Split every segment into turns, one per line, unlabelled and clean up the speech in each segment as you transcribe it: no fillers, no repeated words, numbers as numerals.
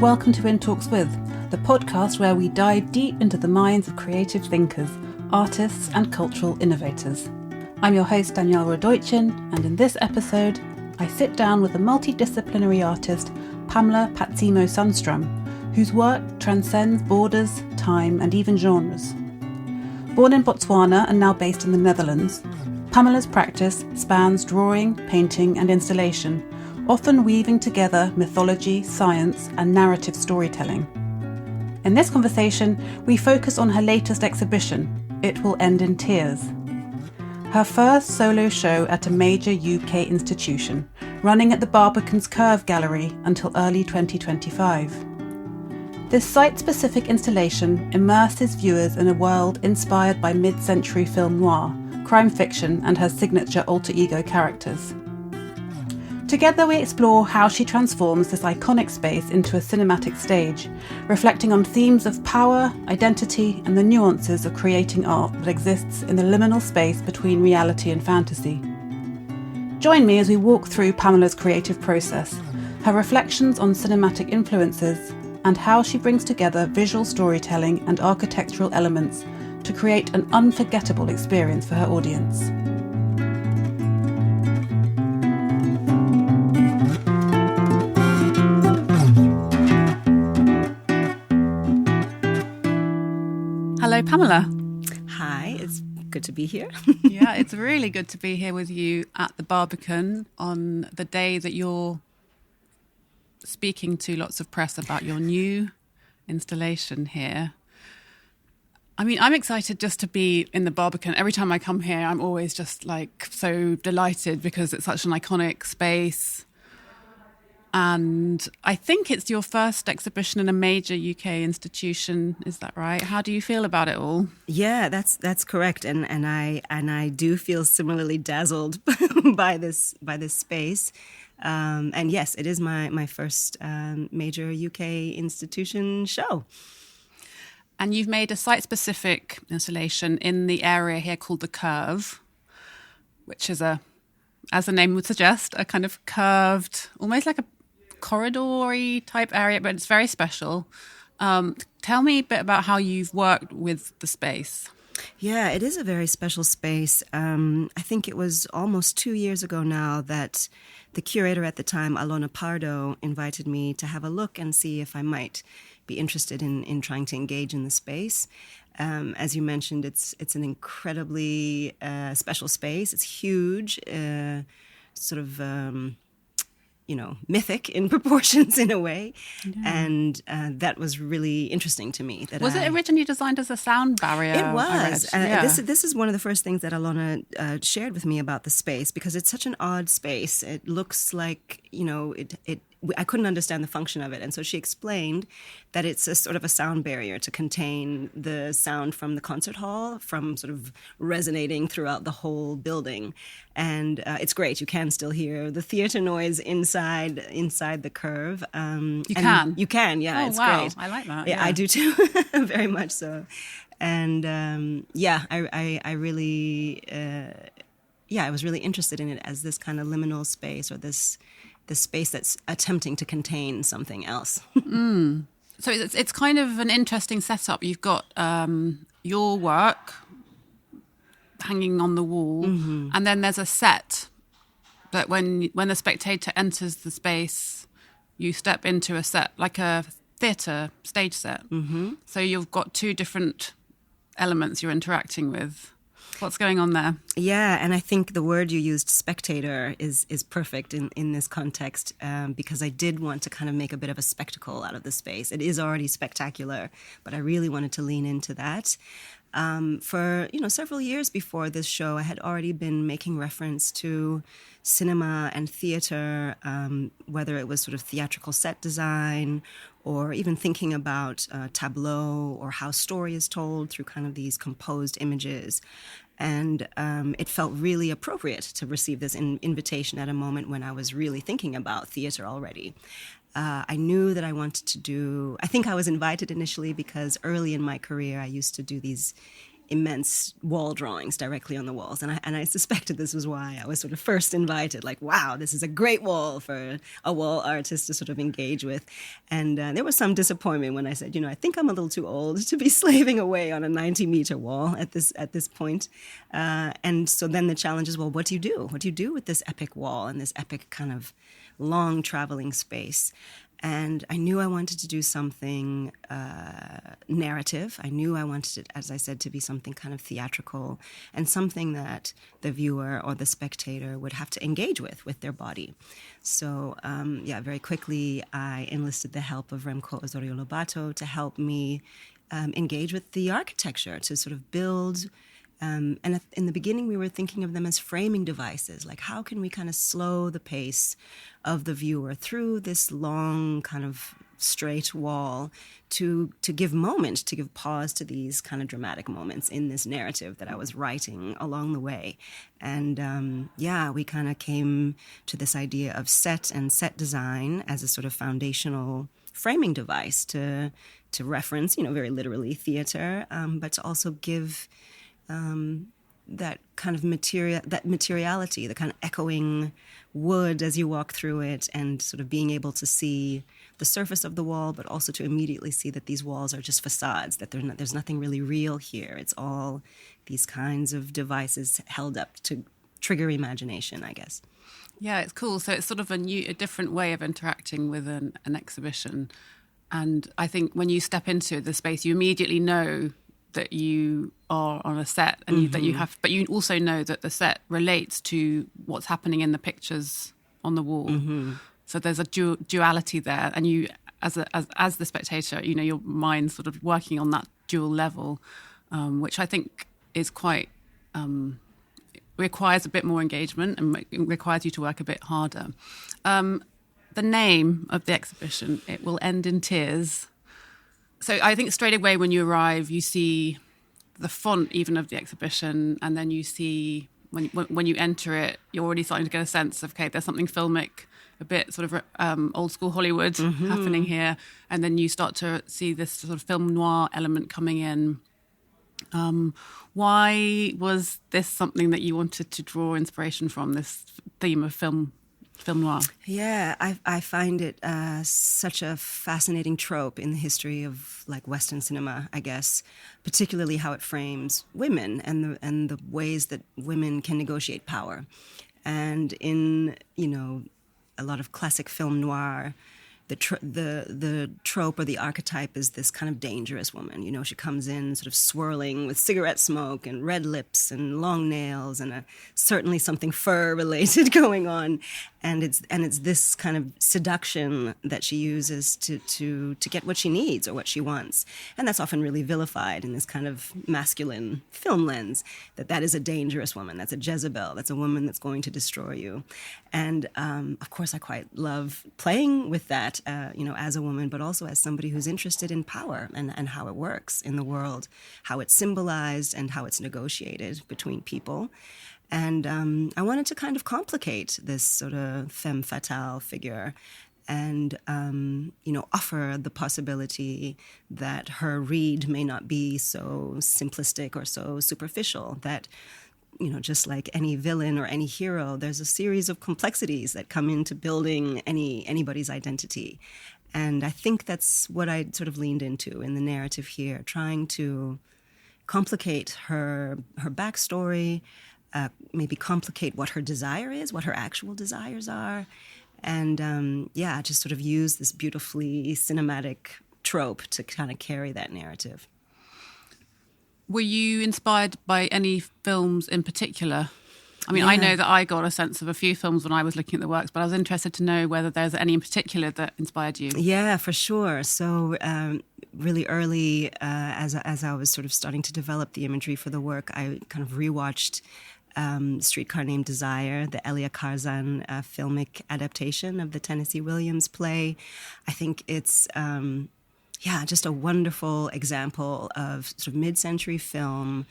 welcome to In Talks With, the podcast where we dive deep into the minds of creative thinkers, artists and cultural innovators. I'm your host Danielle Rodeutchen, and in this episode, I sit down with the multidisciplinary artist Pamela Phatsimo Sunstrum, whose work transcends borders, time and even genres. Born in Botswana and now based in the Netherlands, Pamela's practice spans drawing, painting and installation, often weaving together mythology, science and narrative storytelling. In this conversation, we focus on her latest exhibition, It Will End in Tears. Her first solo show at a major UK institution, running at the Barbican's Curve Gallery until early 2025. This site-specific installation immerses viewers in a world inspired by mid-century film noir, crime fiction and her signature alter ego characters. Together we explore how she transforms this iconic space into a cinematic stage, reflecting on themes of power, identity and the nuances of creating art that exists in the liminal space between reality and fantasy. Join me as we walk through Pamela's creative process, her reflections on cinematic influences, and how she brings together visual storytelling and architectural elements to create an unforgettable experience for her audience. Hello, Pamela.
Hi, it's good to be here.
Yeah, it's really good to be here with you at the Barbican on the day that you're speaking to lots of press about your new installation here. I mean, I'm excited just to be in the Barbican. Every time I come here, I'm always just like so delighted because it's such an iconic space. And I think it's your first exhibition in a major UK institution. Is that right? How do you feel about it all?
Yeah, that's correct. And I do feel similarly dazzled by this space. And yes, it is my first major UK institution show.
And you've made a site-specific installation in the area here called the Curve, which is as the name would suggest, a kind of curved, almost like a corridor-y type area, but it's very special. Tell me a bit about how you've worked with the space.
Yeah, it is a very special space. I think it was almost 2 years ago now that the curator at the time, Alona Pardo, invited me to have a look and see if I might be interested in trying to engage in the space. As you mentioned, it's an incredibly special space. It's huge, sort of mythic in proportions in a way. Yeah. And that was really interesting to me.
Was it originally designed as a sound barrier?
It was. This is one of the first things that Alona shared with me about the space, because it's such an odd space. It looks like, I couldn't understand the function of it. And so she explained that it's a sort of a sound barrier to contain the sound from the concert hall from sort of resonating throughout the whole building. And it's great. You can still hear the theater noise inside the Curve.
You can,
yeah.
Oh,
it's
wow.
great.
I like that.
Yeah, I do too. Very much so. And I really, I was really interested in it as this kind of liminal space, or this space that's attempting to contain something else.
So it's kind of an interesting setup. You've got your work hanging on the wall, mm-hmm. and then there's a set that when the spectator enters the space, you step into a set, like a theatre stage set. Mm-hmm. So you've got two different elements you're interacting with. What's going on there?
Yeah, and I think the word you used, spectator, is perfect in this context, because I did want to kind of make a bit of a spectacle out of the space. It is already spectacular, but I really wanted to lean into that. For several years before this show, I had already been making reference to cinema and theater, whether it was sort of theatrical set design, or even thinking about tableau, or how story is told through kind of these composed images. And it felt really appropriate to receive this invitation at a moment when I was really thinking about theater already. I knew that I wanted to I think I was invited initially because early in my career I used to do these immense wall drawings directly on the walls. And I suspected this was why I was sort of first invited, like, wow, this is a great wall for a wall artist to sort of engage with. And there was some disappointment when I said, I think I'm a little too old to be slaving away on a 90-meter wall at this point. And so then the challenge is, well, what do you do? What do you do with this epic wall and this epic kind of long traveling space? And I knew I wanted to do something narrative. I knew I wanted it, as I said, to be something kind of theatrical and something that the viewer or the spectator would have to engage with their body. So, very quickly I enlisted the help of Remco Osorio-Lobato to help me engage with the architecture, to sort of build. And in the beginning, we were thinking of them as framing devices. Like, how can we kind of slow the pace of the viewer through this long kind of straight wall to give moment, to give pause to these kind of dramatic moments in this narrative that I was writing along the way. And we kind of came to this idea of set and set design as a sort of foundational framing device to reference, very literally theater, but to also give that kind of materiality, the kind of echoing wood as you walk through it, and sort of being able to see the surface of the wall, but also to immediately see that these walls are just facades, that there's nothing really real here. It's all these kinds of devices held up to trigger imagination, I guess.
Yeah, it's cool. So it's sort of a different way of interacting with an exhibition. And I think when you step into the space, you immediately know that you are on a set, and that you have, but you also know that the set relates to what's happening in the pictures on the wall. So there's a duality there, and you, as the spectator, your mind's sort of working on that dual level, which I think is quite requires a bit more engagement and requires you to work a bit harder. The name of the exhibition, It Will End in Tears. So I think straight away when you arrive, you see the font even of the exhibition, and then you see when you enter it, you're already starting to get a sense of, okay, there's something filmic, a bit sort of old school Hollywood happening here, and then you start to see this sort of film noir element coming in. Why was this something that you wanted to draw inspiration from, this theme of film noir?
Yeah, I find it such a fascinating trope in the history of Western cinema, I guess, particularly how it frames women and the ways that women can negotiate power. And in a lot of classic film noir, the trope or the archetype is this kind of dangerous woman. She comes in sort of swirling with cigarette smoke and red lips and long nails and certainly something fur related going on. And it's this kind of seduction that she uses to get what she needs or what she wants. And that's often really vilified in this kind of masculine film lens, that is a dangerous woman, that's a Jezebel, that's a woman that's going to destroy you. And of course, I quite love playing with that, as a woman, but also as somebody who's interested in power and how it works in the world, how it's symbolized and how it's negotiated between people. And I wanted to kind of complicate this sort of femme fatale figure and, offer the possibility that her read may not be so simplistic or so superficial, that, just like any villain or any hero, there's a series of complexities that come into building anybody's identity. And I think that's what I sort of leaned into in the narrative here, trying to complicate her backstory, maybe complicate what her desire is, what her actual desires are, and just sort of use this beautifully cinematic trope to kind of carry that narrative. Were
you inspired by any films in particular? I mean, yeah. I know that I got a sense of a few films when I was looking at the works, but I was interested to know whether there's any in particular that inspired you.
Yeah, for sure. So really early, as I was sort of starting to develop the imagery for the work, I kind of rewatched Streetcar Named Desire, the Elia Kazan filmic adaptation of the Tennessee Williams play. I think it's just a wonderful example of sort of mid-century film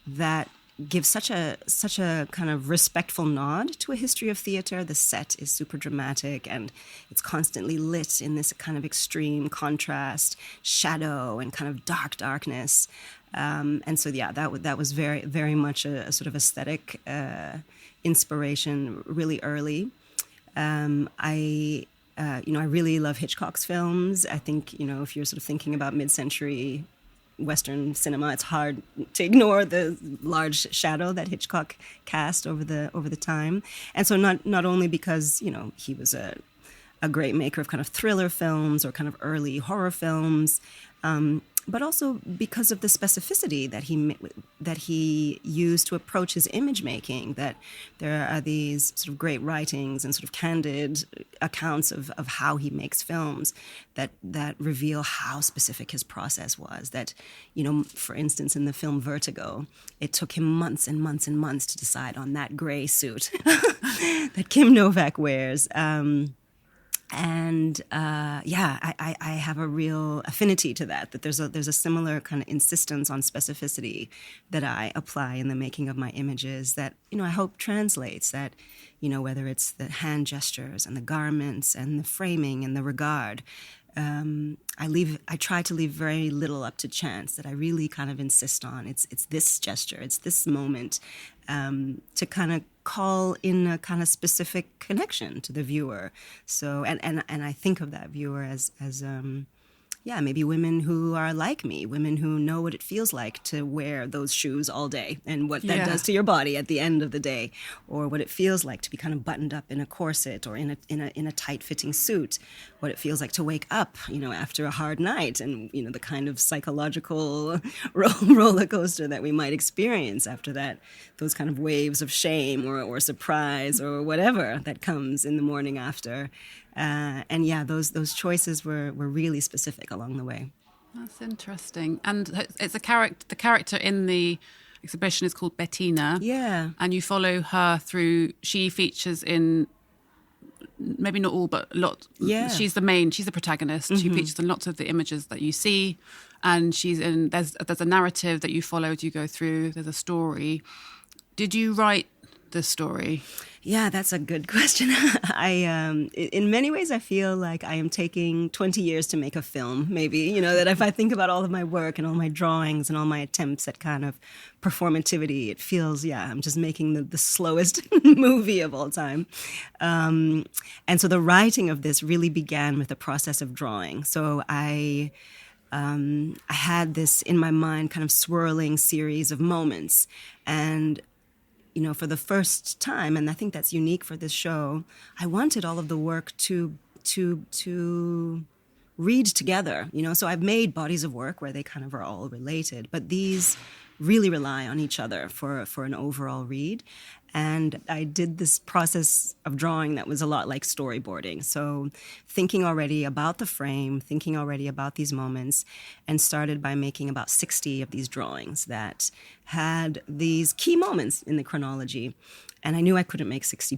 that gives such a kind of respectful nod to a history of theater. The set is super dramatic and it's constantly lit in this kind of extreme contrast, shadow and kind of darkness. And so, yeah, that was very, very much a sort of aesthetic inspiration really early. I really love Hitchcock's films. I think, if you're sort of thinking about mid-century Western cinema, it's hard to ignore the large shadow that Hitchcock cast over the time. And so not only because, he was a great maker of kind of thriller films or kind of early horror films, but also because of the specificity that he used to approach his image making, that there are these sort of great writings and sort of candid accounts of how he makes films that reveal how specific his process was. That, for instance, in the film Vertigo, it took him months and months and months to decide on that gray suit that Kim Novak wears. I have a real affinity to that there's a similar kind of insistence on specificity that I apply in the making of my images that, I hope translates that, whether it's the hand gestures and the garments and the framing and the regard. I try to leave very little up to chance, that I really kind of insist on. It's this gesture, it's this moment, to kind of call in a kind of specific connection to the viewer. So, and I think of that viewer as maybe women who are like me, women who know what it feels like to wear those shoes all day and what that does to your body at the end of the day, or what it feels like to be kind of buttoned up in a corset or in a tight-fitting suit, what it feels like to wake up, after a hard night, and, the kind of psychological roller coaster that we might experience after that, those kind of waves of shame or surprise or whatever that comes in the morning after. Those choices were really specific along the way.
That's interesting. And it's the character in the exhibition is called Bettina.
Yeah.
And you follow her through, she features in, maybe not all, but a lot.
Yeah.
She's the protagonist. Mm-hmm. She features in lots of the images that you see. And there's a narrative that you follow as you go through. There's a story. Did you write the story?
Yeah, that's a good question. In many ways, I feel like I am taking 20 years to make a film, maybe, that if I think about all of my work and all my drawings and all my attempts at kind of performativity, it feels, I'm just making the slowest movie of all time. And so the writing of this really began with the process of drawing. So I had this in my mind kind of swirling series of moments, and for the first time, and I think that's unique for this show, I wanted all of the work to read together. So I've made bodies of work where they kind of are all related, but these really rely on each other for an overall read. And I did this process of drawing that was a lot like storyboarding. So thinking already about the frame, thinking already about these moments, and started by making about 60 of these drawings that had these key moments in the chronology. And I knew I couldn't make 60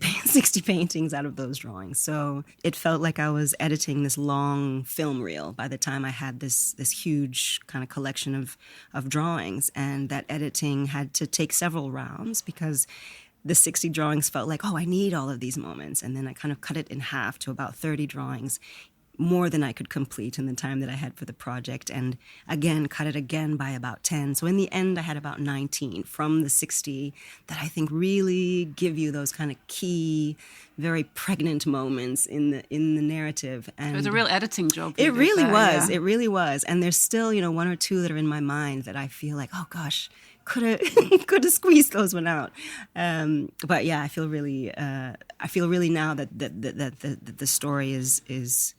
paintings out of those drawings. So it felt like I was editing this long film reel by the time I had this huge kind of collection of drawings. And that editing had to take several rounds because the 60 drawings felt like, I need all of these moments. And then I kind of cut it in half to about 30 drawings, more than I could complete in the time that I had for the project, and again, cut it again by about 10. So in the end, I had about 19 from the 60 that I think really give you those kind of key, very pregnant moments in the narrative. And
it was a real editing job.
It really was. Yeah. It really was. And there's still, one or two that are in my mind that I feel like, oh gosh, could have squeezed those one out. But yeah, I feel really now that the story is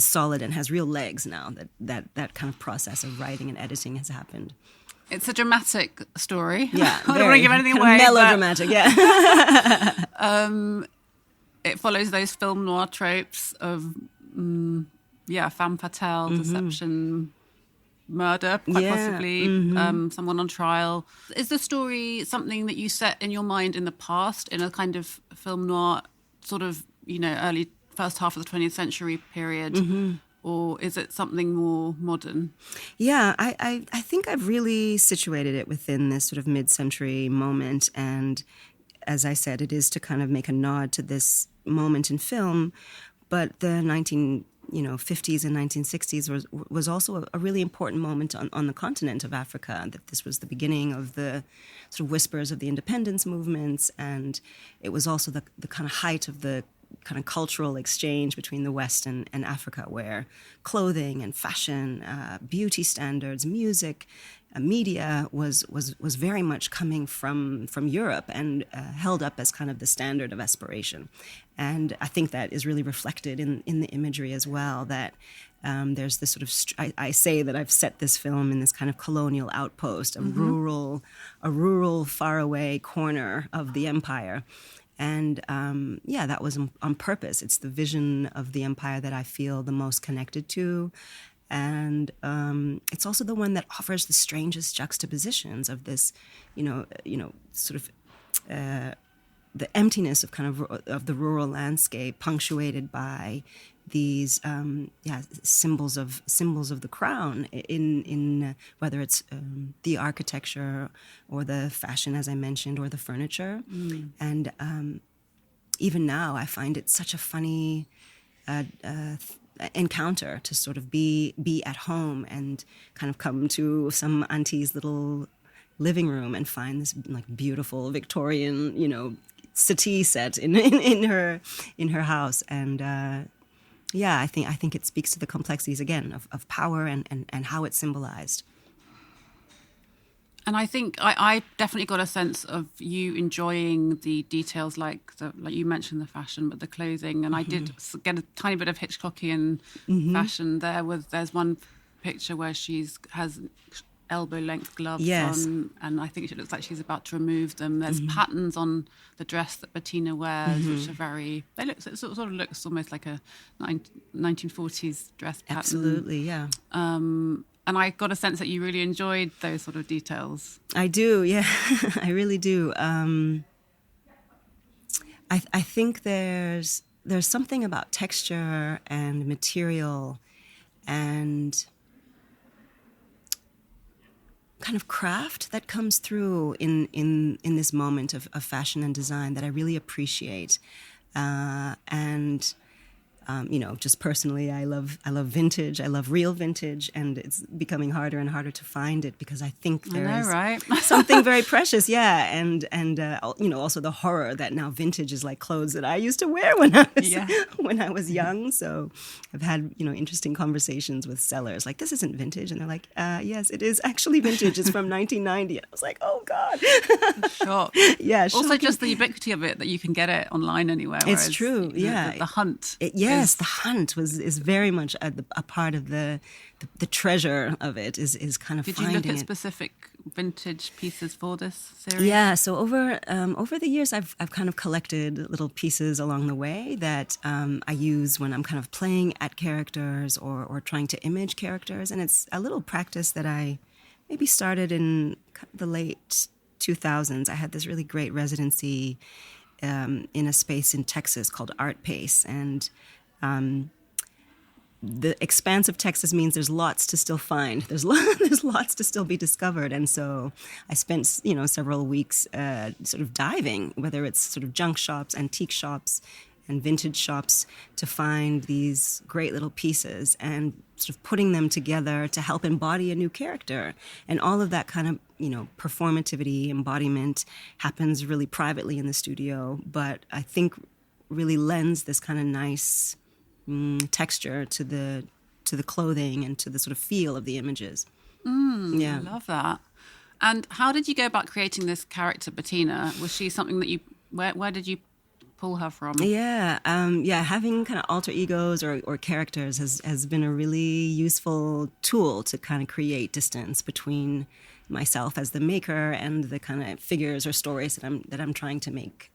solid and has real legs now, that kind of process of writing and editing has happened.
It's a dramatic story.
Yeah.
I don't want to give anything away.
Melodramatic, yeah.
It follows those film noir tropes of, femme fatale, deception, murder, quite possibly, someone on trial. Is the story something that you set in your mind in the past, in a kind of film noir sort of, early first half of the 20th century period, or is it something more modern?
Yeah, I think I've really situated it within this sort of mid-century moment, and as I said, it is to kind of make a nod to this moment in film, but the 50s and 1960s was also a really important moment on the continent of Africa, that this was the beginning of the sort of whispers of the independence movements, and it was also the kind of height of the kind of cultural exchange between the West and Africa, where clothing and fashion, beauty standards, music, media was very much coming from Europe and held up as kind of the standard of aspiration. And I think that is really reflected in the imagery as well, that there's this sort of, I say that I've set this film in this kind of colonial outpost, a rural faraway corner of the empire. And that was on purpose. It's the vision of the empire that I feel the most connected to. And it's also the one that offers the strangest juxtapositions of this, sort of the emptiness of kind of the rural landscape, punctuated by these symbols of the crown in whether it's the architecture or the fashion, as I mentioned, or the furniture. And even now I find it such a funny encounter to sort of be at home and kind of come to some auntie's little living room and find this like beautiful Victorian, settee set in her house. And I think it speaks to the complexities again of power and how it's symbolized.
And I think I definitely got a sense of you enjoying the details, like you mentioned the fashion, but the clothing. And I did get a tiny bit of Hitchcockian fashion there. There's one picture where has elbow-length gloves on, and I think it looks like she's about to remove them. There's patterns on the dress that Bettina wears, which are it sort of looks almost like a 1940s dress pattern.
Absolutely, yeah.
And I got a sense that you really enjoyed those sort of details.
I do, yeah. I really do. I think there's something about texture and material and kind of craft that comes through in this moment of fashion and design that I really appreciate. And just personally, I love vintage. I love real vintage, and it's becoming harder and harder to find it because I think there's something very precious, and also the horror that now vintage is like clothes that I used to wear when I was young. So I've had interesting conversations with sellers like, this isn't vintage, and they're like, yes, it is actually vintage. It's from 1990. And I was like, oh God,
shock.
Yeah.
Also, just the ubiquity of it that you can get it online anywhere.
It's true. Yeah.
The hunt.
Yes, the hunt is very much a part of the treasure of it is kind of
Did
finding it.
Did you look at specific vintage pieces for this series?
Yeah, so over the years I've kind of collected little pieces along the way that I use when I'm kind of playing at characters or trying to image characters, and it's a little practice that I maybe started in the late 2000s. I had this really great residency in a space in Texas called Art Pace, and the expanse of Texas means there's lots to still find. There's lots to still be discovered, and so I spent several weeks sort of diving, whether it's sort of junk shops, antique shops, and vintage shops, to find these great little pieces and sort of putting them together to help embody a new character. And all of that kind of performativity, embodiment happens really privately in the studio, but I think really lends this kind of nice texture to the clothing and to the sort of feel of the images.
I love that. And how did you go about creating this character, Bettina? Was she something that where did you pull her from?
Yeah, having kind of alter egos or characters has been a really useful tool to kind of create distance between myself as the maker and the kind of figures or stories that I'm trying to make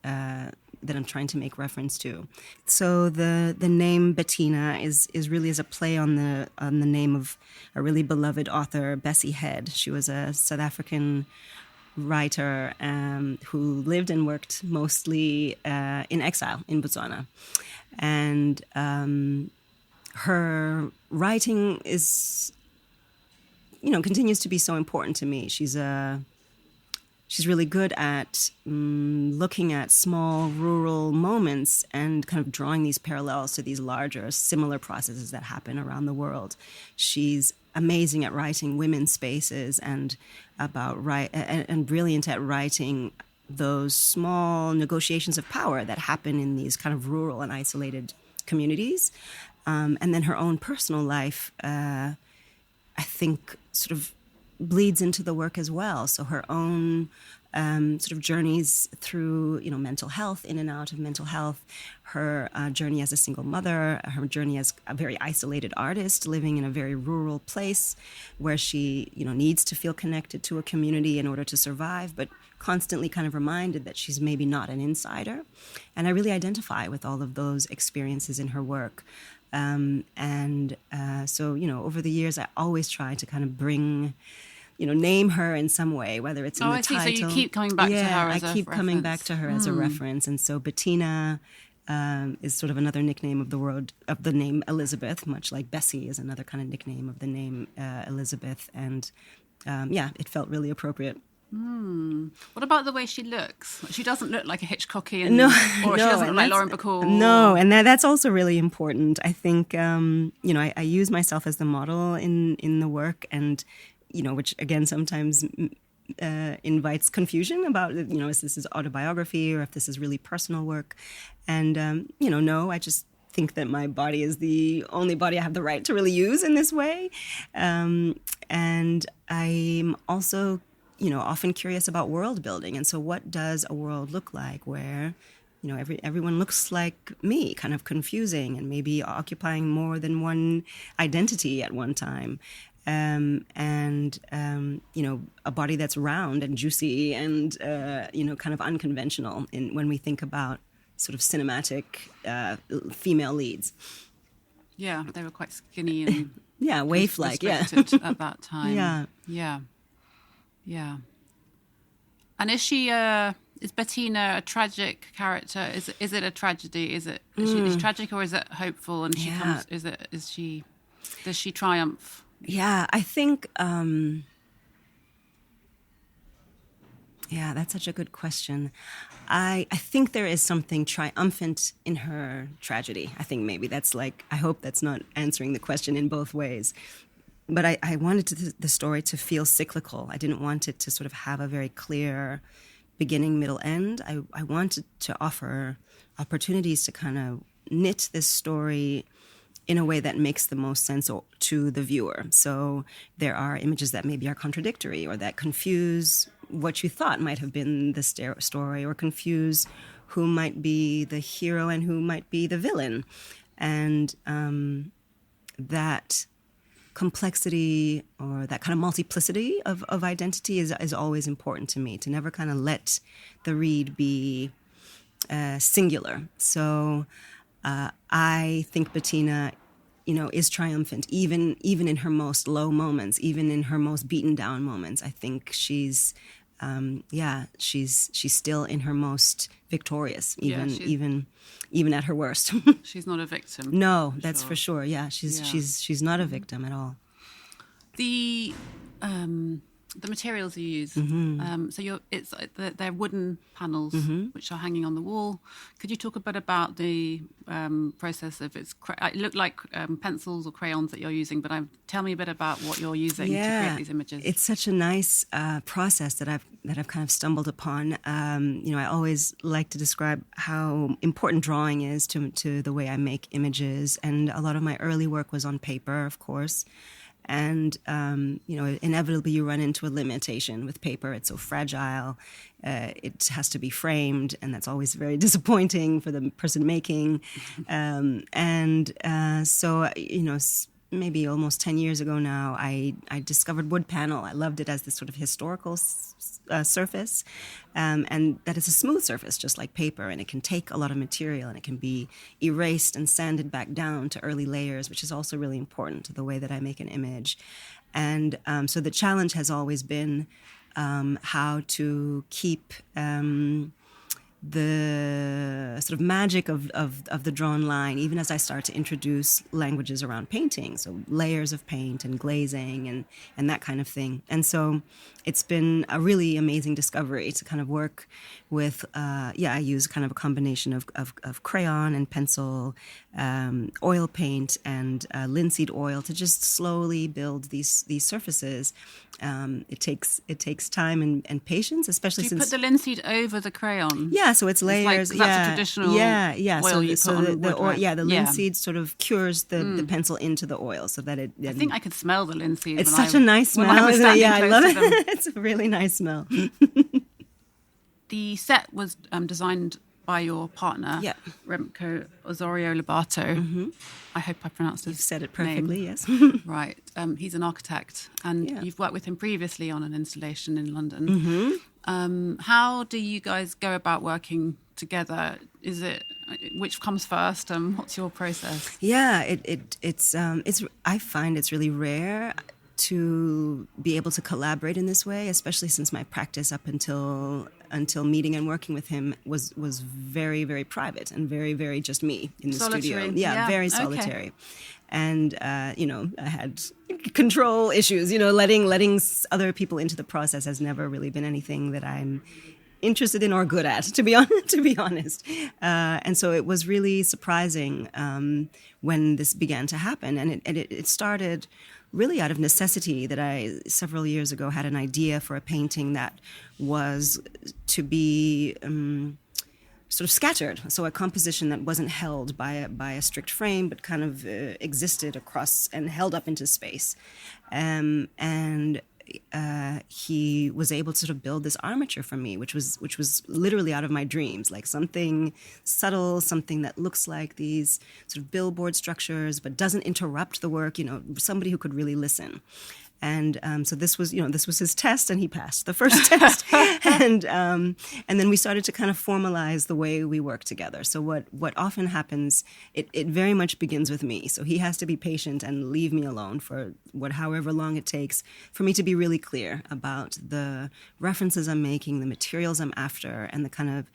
reference to. So the name Bettina is really as a play on the name of a really beloved author, Bessie Head. She was a South African writer who lived and worked mostly in exile in Botswana, and her writing is continues to be so important to me. She's a she's really good at looking at small rural moments and kind of drawing these parallels to these larger, similar processes that happen around the world. She's amazing at writing women's spaces and and brilliant at writing those small negotiations of power that happen in these kind of rural and isolated communities. And then her own personal life, I think, sort of bleeds into the work as well. So her own sort of journeys through, mental health, in and out of mental health, her journey as a single mother, her journey as a very isolated artist living in a very rural place where she, needs to feel connected to a community in order to survive, but constantly kind of reminded that she's maybe not an insider. And I really identify with all of those experiences in her work. So, over the years, I always try to kind of bring, name her in some way, whether it's in the title.
So you keep coming back to her as a reference.
I keep coming back to her as a reference. And so Bettina is sort of another nickname of the name Elizabeth, much like Bessie is another kind of nickname of the name Elizabeth. And it felt really appropriate.
What about the way she looks? She doesn't look like a Hitchcockian, she doesn't look like Lauren Bacall.
No, and that's also really important. I think, I use myself as the model in the work, and, which again sometimes invites confusion about, if this is autobiography or if this is really personal work. And, no, I just think that my body is the only body I have the right to really use in this way. And I'm also often curious about world building. And so what does a world look like where, everyone looks like me, kind of confusing and maybe occupying more than one identity at one time. A body that's round and juicy and, kind of unconventional when we think about sort of cinematic female leads.
Yeah, they were quite skinny and
waif-like,
at that time. Yeah. And is she is Bettina a tragic character? Is it a tragedy? Is she tragic or is it hopeful? And does she triumph?
Yeah, I think that's such a good question. I think there is something triumphant in her tragedy. I think maybe that's I hope that's not answering the question in both ways. But I wanted the story to feel cyclical. I didn't want it to sort of have a very clear beginning, middle, end. I wanted to offer opportunities to kind of knit this story in a way that makes the most sense to the viewer. So there are images that maybe are contradictory or that confuse what you thought might have been the story, or confuse who might be the hero and who might be the villain. And that complexity or that kind of multiplicity of identity is always important to me, to never kind of let the read be singular. So I think Bettina, is triumphant, even in her most low moments, even in her most beaten down moments. I think she's still in her most victorious, even at her worst.
She's not a victim.
No, that's for sure. Yeah, she's not a victim at all.
The materials you use, so they're wooden panels which are hanging on the wall. Could you talk a bit about the process of it looked like pencils or crayons that you're using, but tell me a bit about what you're using to create these images.
It's such a nice process that I've kind of stumbled upon. I always like to describe how important drawing is to the way I make images, and a lot of my early work was on paper, of course. And, inevitably you run into a limitation with paper. It's so fragile. It has to be framed, and that's always very disappointing for the person making. So, maybe almost 10 years ago now, I discovered wood panel. I loved it as this sort of historical surface, and that it's a smooth surface, just like paper, and it can take a lot of material, and it can be erased and sanded back down to early layers, which is also really important to the way that I make an image. And so the challenge has always been how to keep the sort sort of magic of the drawn line, even as I start to introduce languages around painting, so layers of paint and glazing and that kind of thing. And so it's been a really amazing discovery to kind of work with, I use kind of a combination of crayon and pencil, oil paint and linseed oil to just slowly build these surfaces. It takes time and patience, especially
since... Do you
since...
put the linseed over the crayon?
Yeah, so it's layers.
It's like, that's a traditional oil
the linseed sort of cures the pencil into the oil so that it...
I think I could smell the linseed.
It's such a nice smell. I love it. It's a really nice smell.
The set was designed by your partner, Remco Osorio Lobato. Mm-hmm. I hope I pronounced his
You've said it perfectly,
name.
Yes.
Right. He's an architect, and you've worked with him previously on an installation in London.
Mm-hmm.
How do you guys go about working together? Is it which comes first, and what's your process?
Yeah, it's I find it's really rare to be able to collaborate in this way, especially since my practice up until meeting and working with him was very, very private and very, very just me in the
solitary.
Studio. Yeah, very solitary. Okay. And, I had control issues, letting other people into the process has never really been anything that I'm interested in or good at, to be honest. And so it was really surprising when this began to happen. And it started really out of necessity that I, several years ago, had an idea for a painting that was to be sort of scattered. So a composition that wasn't held by a strict frame, but kind of existed across and held up into space. And he was able to sort of build this armature for me, which was literally out of my dreams, like something subtle, something that looks like these sort of billboard structures, but doesn't interrupt the work, somebody who could really listen. And so this was his test, and he passed the first test. And then we started to kind of formalize the way we work together. So what often happens, it very much begins with me. So he has to be patient and leave me alone for however long it takes for me to be really clear about the references I'm making, the materials I'm after, and the kind of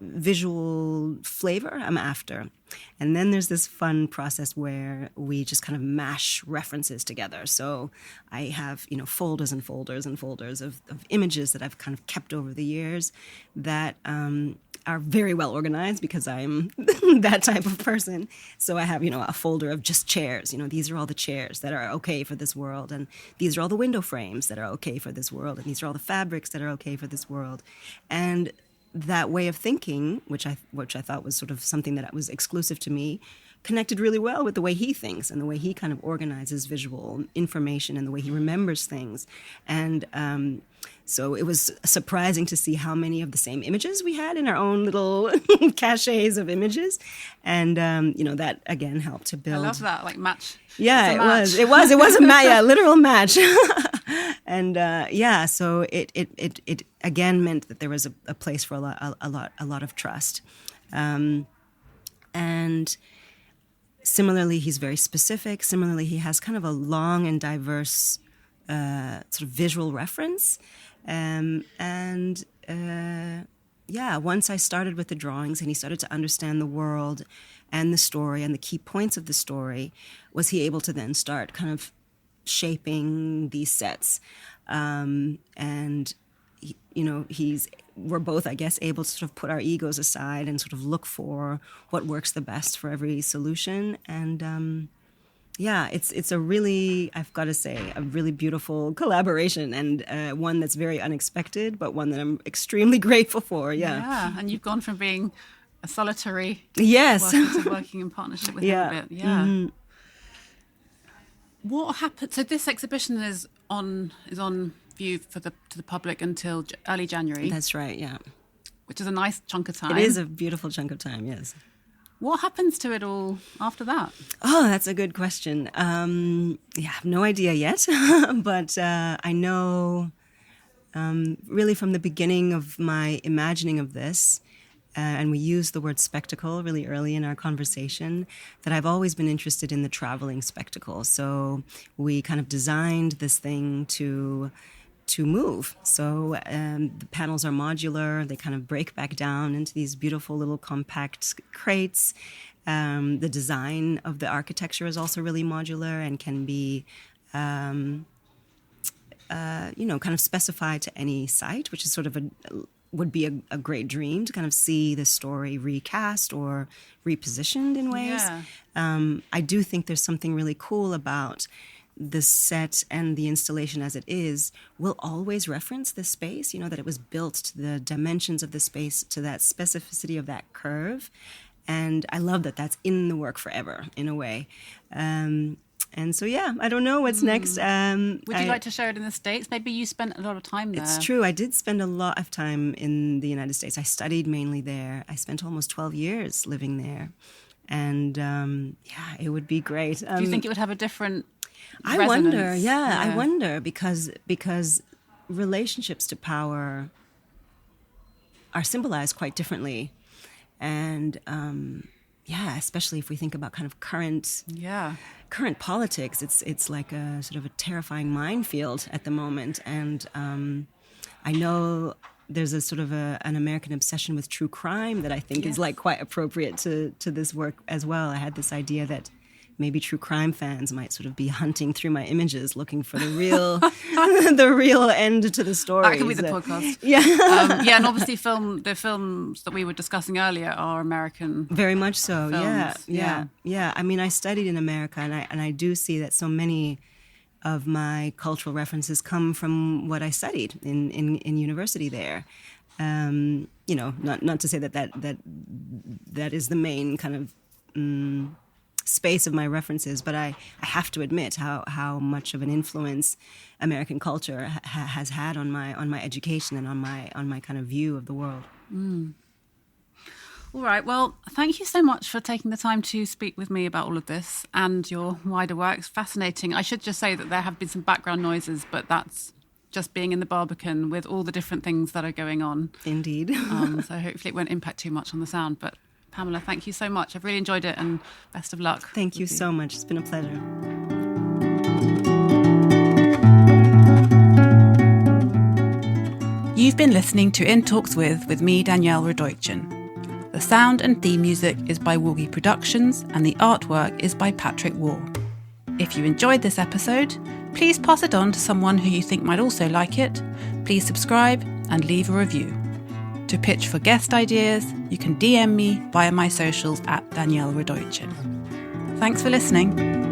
visual flavor I'm after. And then there's this fun process where we just kind of mash references together. So I have, folders and folders and folders of images that I've kind of kept over the years that are very well organized because I'm that type of person. So I have, a folder of just chairs. These are all the chairs that are okay for this world. And these are all the window frames that are okay for this world. And these are all the fabrics that are okay for this world. And that way of thinking, which I thought was sort of something that was exclusive to me, connected really well with the way he thinks and the way he kind of organizes visual information and the way he remembers things. And so it was surprising to see how many of the same images we had in our own little caches of images. And, that, again, helped to build...
I love that, like match.
Yeah, it was a match, yeah, literal match. And so it again meant that there was a place for a lot of trust. And similarly, he's very specific. Similarly, he has kind of a long and diverse sort of visual reference. Once I started with the drawings and he started to understand the world and the story and the key points of the story, was he able to then start kind of shaping these sets. We're both, I guess, able to sort of put our egos aside and sort of look for what works the best for every solution. And it's a really, I've got to say, a really beautiful collaboration, and one that's very unexpected, but one that I'm extremely grateful for.
Yeah, and you've gone from being a solitary working in partnership with him a bit. Yeah. Mm-hmm. What happened? So this exhibition is on view to the public until early January.
That's right. Yeah,
which is a nice chunk of time.
It is a beautiful chunk of time. Yes.
What happens to it all after that?
Oh, that's a good question. I have no idea yet, but I know really from the beginning of my imagining of this, and we used the word spectacle really early in our conversation, that I've always been interested in the traveling spectacle. So we kind of designed this thing to to move. So the panels are modular. They kind of break back down into these beautiful little compact crates. The design of the architecture is also really modular and can be, kind of specified to any site, which is sort of would be a great dream to kind of see the story recast or repositioned in ways.
Yeah.
I do think there's something really cool about the set and the installation as it is will always reference the space, that it was built to the dimensions of the space, to that specificity of that curve. And I love that that's in the work forever, in a way. And so, I don't know what's next.
Would you like to show it in the States? Maybe you spent a lot of time there.
It's true. I did spend a lot of time in the United States. I studied mainly there. I spent almost 12 years living there. And, it would be great.
Do you think it would have a different
I
resonance?
wonder, I wonder, because relationships to power are symbolized quite differently. And, especially if we think about kind of current politics, it's like a sort of a terrifying minefield at the moment. And I know there's a sort of an American obsession with true crime that I think is like quite appropriate to this work as well. I had this idea that maybe true crime fans might sort of be hunting through my images looking for the real the real end to the story.
That could be the podcast.
Yeah.
And obviously the films that we were discussing earlier are American.
Very much so.
Films.
Yeah. I mean, I studied in America, and I do see that so many of my cultural references come from what I studied in university there. Not to say that is the main kind of space of my references, but I have to admit how much of an influence American culture has had on my education and on my kind of view of the world.
All right. Well, thank you so much for taking the time to speak with me about all of this and your wider work. It's fascinating. I should just say that there have been some background noises, but that's just being in the Barbican with all the different things that are going on.
Indeed.
So hopefully it won't impact too much on the sound, but Pamela, thank you so much. I've really enjoyed it, and best of luck.
Thank you so much. It's been a pleasure.
You've been listening to In Talks with me, Danielle Radoichin. The sound and theme music is by Woogie Productions, and the artwork is by Patrick Wall. If you enjoyed this episode, please pass it on to someone who you think might also like it. Please subscribe and leave a review. To pitch for guest ideas, you can DM me via my socials at Danielle Radoichin. Thanks for listening.